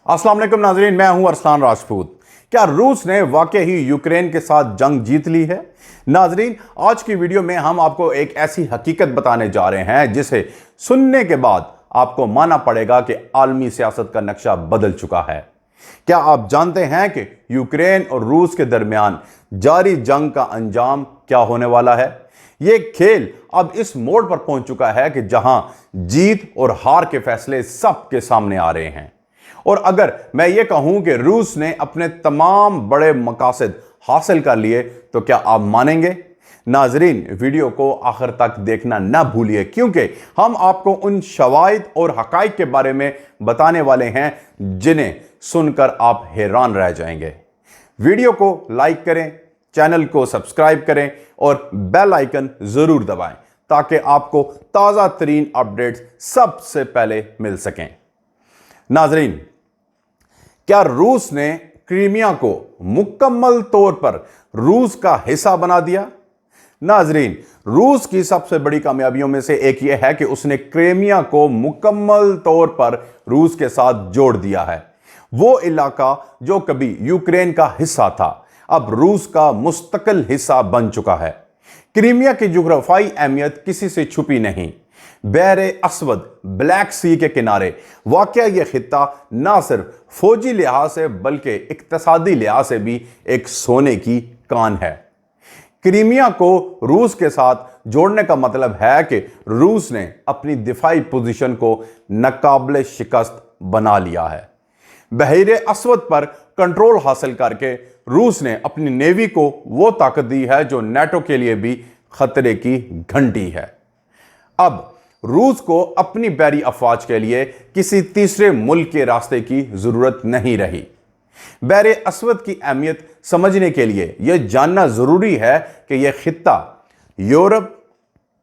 अस्सलाम वालेकुम नाजरीन, मैं हूं अरसलान राजपूत। क्या रूस ने वाकई ही यूक्रेन के साथ जंग जीत ली है? नाजरीन, आज की वीडियो में हम आपको एक ऐसी हकीकत बताने जा रहे हैं जिसे सुनने के बाद आपको मानना पड़ेगा कि आलमी सियासत का नक्शा बदल चुका है। क्या आप जानते हैं कि यूक्रेन और रूस के दरमियान जारी जंग का अंजाम क्या होने वाला है? यह खेल अब इस मोड़ पर पहुंच चुका है कि जहां जीत और हार के फैसले सबके सामने आ रहे हैं। और अगर मैं ये कहूं कि रूस ने अपने तमाम बड़े मकासद हासिल कर लिए तो क्या आप मानेंगे? नाजरीन, वीडियो को आखिर तक देखना ना भूलिए, क्योंकि हम आपको उन शवाहिद और हकाइक के बारे में बताने वाले हैं जिन्हें सुनकर आप हैरान रह जाएंगे। वीडियो को लाइक करें, चैनल को सब्सक्राइब करें और बेल आइकन जरूर दबाएं ताकि आपको ताज़ा तरीन अपडेट्स सबसे पहले मिल सकें। नाजरीन, क्या रूस ने क्रीमिया को मुकम्मल तौर पर रूस का हिस्सा बना दिया? नाजरीन, रूस की सबसे बड़ी कामयाबियों में से एक यह है कि उसने क्रीमिया को मुकम्मल तौर पर रूस के साथ जोड़ दिया है। वो इलाका जो कभी यूक्रेन का हिस्सा था अब रूस का मुस्तकिल हिस्सा बन चुका है। क्रीमिया की जुग्राफाई अहमियत किसी से छुपी नहीं। बहरे अस्वद, ब्लैक सी के किनारे वाकया यह खित्ता ना सिर्फ फौजी लिहाज से बल्कि इक्तिसादी लिहाज से भी एक सोने की कान है। क्रीमिया को रूस के साथ जोड़ने का मतलब है कि रूस ने अपनी दिफाई पोजीशन को नाकाबिले शिकस्त बना लिया है। बहरे अस्वद पर कंट्रोल हासिल करके रूस ने अपनी नेवी को वो ताकत दी है जो नाटो के लिए भी खतरे की घंटी है। अब रूस को अपनी बहरी अफवाज के लिए किसी तीसरे मुल्क के रास्ते की जरूरत नहीं रही। बहरे अस्वद की अहमियत समझने के लिए यह जानना जरूरी है कि यह खित्ता यूरोप,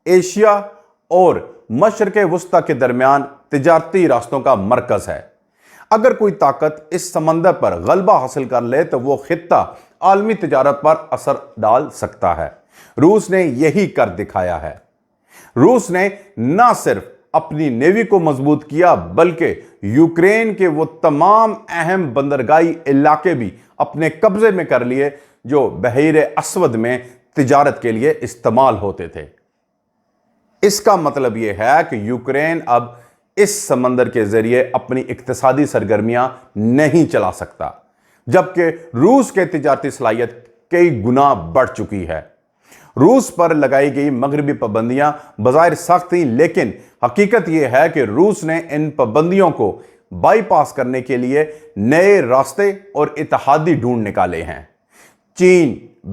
एशिया और मशरक़े वुस्ता के दरमियान तिजारती रास्तों का मरकज है। अगर कोई ताकत इस समंदर पर गलबा हासिल कर ले तो वो खित्ता आलमी तिजारत पर असर डाल सकता है। रूस ने यही कर दिखाया है। रूस ने न सिर्फ अपनी नेवी को मजबूत किया बल्कि यूक्रेन के वो तमाम अहम बंदरगाही इलाके भी अपने कब्जे में कर लिए जो बहरे अस्वद में तिजारत के लिए इस्तेमाल होते थे। इसका मतलब यह है कि यूक्रेन अब इस समंदर के जरिए अपनी इक्तिसादी सरगर्मियां नहीं चला सकता, जबकि रूस के तिजारती सलाहियत कई गुना बढ़ चुकी है। रूस पर लगाई गई मगरबी पाबंदियां बज़ाहिर सख्त थीं, लेकिन हकीकत यह है कि रूस ने इन पाबंदियों को बाईपास करने के लिए नए रास्ते और इत्तेहादी ढूंढ निकाले हैं। चीन,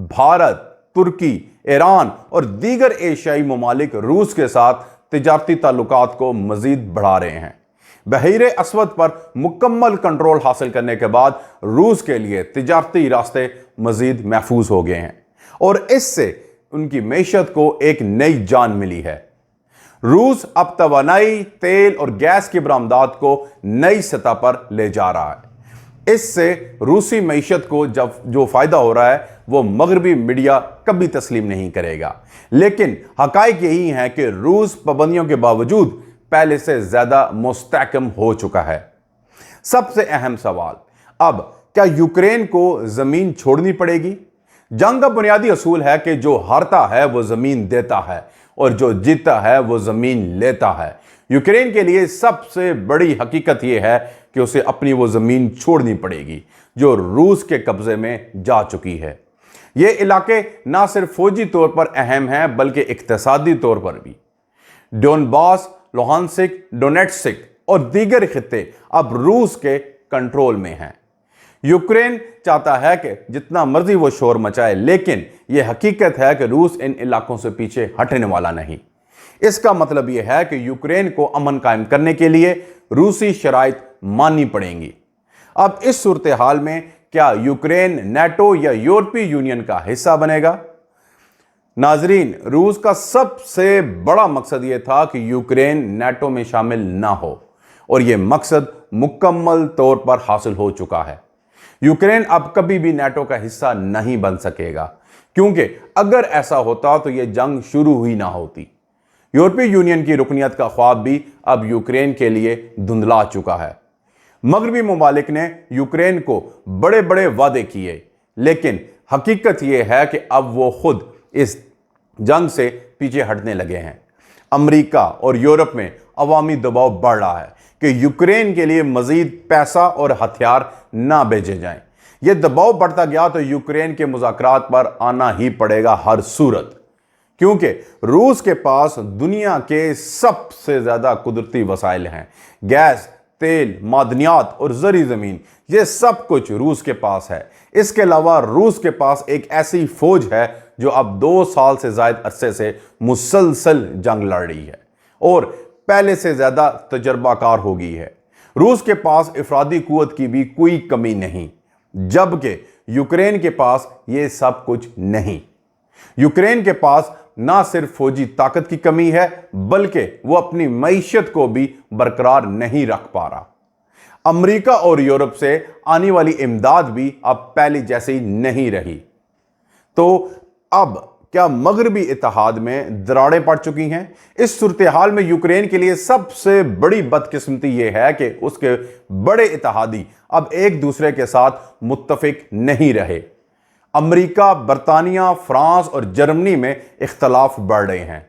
भारत, तुर्की, ईरान और दीगर एशियाई ममालिक रूस के साथ तिजारती ताल्लुकात को मजीद बढ़ा रहे हैं। बहरे अस्वद पर मुकम्मल कंट्रोल हासिल करने के बाद रूस के लिए तिजारती रास्ते मजीद महफूज हो गए हैं और इससे उनकी मैशत को एक नई जान मिली है। रूस अब तवानाई, तेल और गैस की बरामदात को नई सतह पर ले जा रहा है। इससे रूसी मैशत को जो फायदा हो रहा है वो मगरबी मीडिया कभी तस्लीम नहीं करेगा। लेकिन हकाइक यही है कि रूस पाबंदियों के बावजूद पहले से ज्यादा मुस्तहकम हो चुका है। सबसे अहम सवाल, अब क्या यूक्रेन को जमीन छोड़नी पड़ेगी? जंग का बुनियादी असूल है कि जो हारता है वो जमीन देता है और जो जीतता है वो जमीन लेता है। यूक्रेन के लिए सबसे बड़ी हकीकत यह है कि उसे अपनी वो जमीन छोड़नी पड़ेगी जो रूस के कब्जे में जा चुकी है। ये इलाके ना सिर्फ फौजी तौर पर अहम हैं बल्कि इक्तिसादी तौर पर भी। डोनबास, लुहानस्क, डोनेट्स्क और दीगर खित्ते अब रूस के कंट्रोल में हैं। यूक्रेन चाहता है कि जितना मर्जी वो शोर मचाए, लेकिन यह हकीकत है कि रूस इन इलाकों से पीछे हटने वाला नहीं। इसका मतलब यह है कि यूक्रेन को अमन कायम करने के लिए रूसी शराइत माननी पड़ेंगी। अब इस सूरत हाल में क्या यूक्रेन नाटो या यूरोपीय यूनियन का हिस्सा बनेगा? नाजरीन, रूस का सबसे बड़ा मकसद यह था कि यूक्रेन नाटो में शामिल ना हो और यह मकसद मुकम्मल तौर पर हासिल हो चुका है। यूक्रेन अब कभी भी नाटो का हिस्सा नहीं बन सकेगा, क्योंकि अगर ऐसा होता तो यह जंग शुरू ही ना होती। यूरोपीय यूनियन की रुकनियत का ख्वाब भी अब यूक्रेन के लिए धुंधला चुका है। मगरबी ममालिक ने यूक्रेन को बड़े बड़े वादे किए, लेकिन हकीकत यह है कि अब वो खुद इस जंग से पीछे हटने लगे हैं। अमेरिका और यूरोप में अवामी दबाव बढ़ रहा है कि यूक्रेन के लिए मजीद पैसा और हथियार ना भेजे जाएं। यह दबाव बढ़ता गया तो यूक्रेन के मुज़ाकरात पर आना ही पड़ेगा हर सूरत, क्योंकि रूस के पास दुनिया के सबसे ज्यादा कुदरती वसाइल हैं। गैस, तेल, मादनियात और ज़री ज़मीन, ये सब कुछ रूस के पास है। इसके अलावा रूस के पास एक ऐसी फौज है जो अब 2 साल से ज़ायद अरसे से मुसलसल जंग लड़ रही है और पहले से ज़्यादा तजर्बाकार हो गई है। रूस के पास इफरादी कुव्वत की भी कोई कमी नहीं, जबकि यूक्रेन के पास ये सब कुछ नहीं। यूक्रेन के पास ना सिर्फ फौजी ताकत की कमी है, बल्कि वो अपनी मईशत को भी बरकरार नहीं रख पा रहा। अमेरिका और यूरोप से आने वाली इमदाद भी अब पहले जैसी नहीं रही। तो अब क्या मगरबी इत्तेहाद में दरारें पड़ चुकी हैं? इस सूरत हाल में यूक्रेन के लिए सबसे बड़ी बदकिस्मती यह है कि उसके बड़े इत्तेहादी अब एक दूसरे के साथ मुत्तफिक नहीं रहे। अमेरिका, बरतानिया, फ्रांस और जर्मनी में इख्तलाफ बढ़ रहे हैं।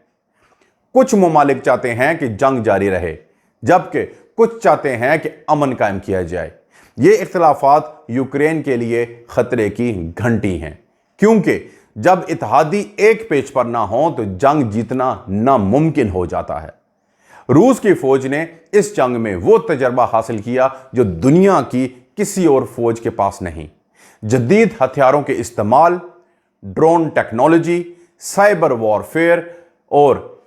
कुछ ममालिक चाहते हैं कि जंग जारी रहे, जबकि कुछ चाहते हैं कि अमन कायम किया जाए। ये इख्तलाफात यूक्रेन के लिए खतरे की घंटी हैं, क्योंकि जब इत्तेहादी एक पेज पर ना हो तो जंग जीतना नामुमकिन हो जाता है। रूस की फौज ने इस जंग में वो तजर्बा हासिल किया जो दुनिया की किसी और फौज के पास नहीं। जदीद हथियारों के इस्तेमाल, ड्रोन टेक्नोलॉजी, साइबर वॉरफेयर और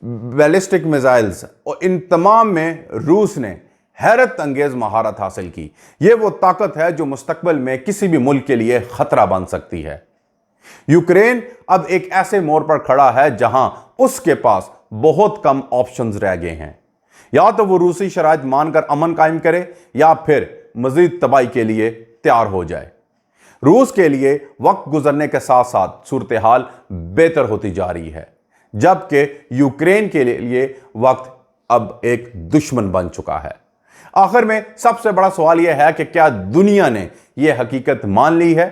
बैलिस्टिक मिसाइल्स, और इन तमाम में रूस ने हैरत अंगेज महारत हासिल की। यह वो ताकत है जो मुस्तकबिल में किसी भी मुल्क के लिए खतरा बन सकती है। यूक्रेन अब एक ऐसे मोड़ पर खड़ा है जहां उसके पास बहुत कम ऑप्शंस रह गए हैं। या तो वो रूसी शराइत मानकर अमन कायम करे या फिर मजीद तबाही के लिए तैयार हो जाए। रूस के लिए वक्त गुजरने के साथ साथ सूरत हाल बेहतर होती जा रही है, जबकि यूक्रेन के लिए वक्त अब एक दुश्मन बन चुका है। आखिर में सबसे बड़ा सवाल यह है कि क्या दुनिया ने यह हकीकत मान ली है?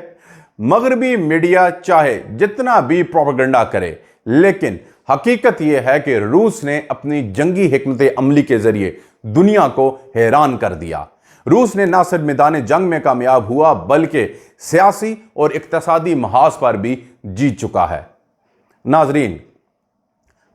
मगरबी मीडिया चाहे जितना भी प्रोपेगेंडा करे, लेकिन हकीकत यह है कि रूस ने अपनी जंगी हिकमत अमली के जरिए दुनिया को हैरान कर दिया। रूस ने न सिर्फ मैदान जंग में कामयाब हुआ, बल्कि सियासी और इक्तसादी महाज पर भी जीत चुका है। नाजरीन,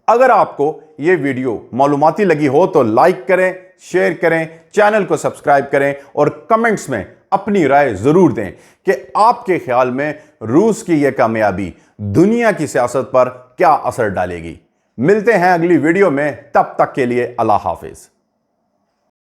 अगर आपको यह वीडियो मालूमाती लगी हो तो लाइक करें, शेयर करें, चैनल को सब्सक्राइब करें और कमेंट्स में अपनी राय जरूर दें कि आपके ख्याल में रूस की यह कामयाबी दुनिया की सियासत पर क्या असर डालेगी। मिलते हैं अगली वीडियो में, तब तक के लिए अल्लाह हाफिज।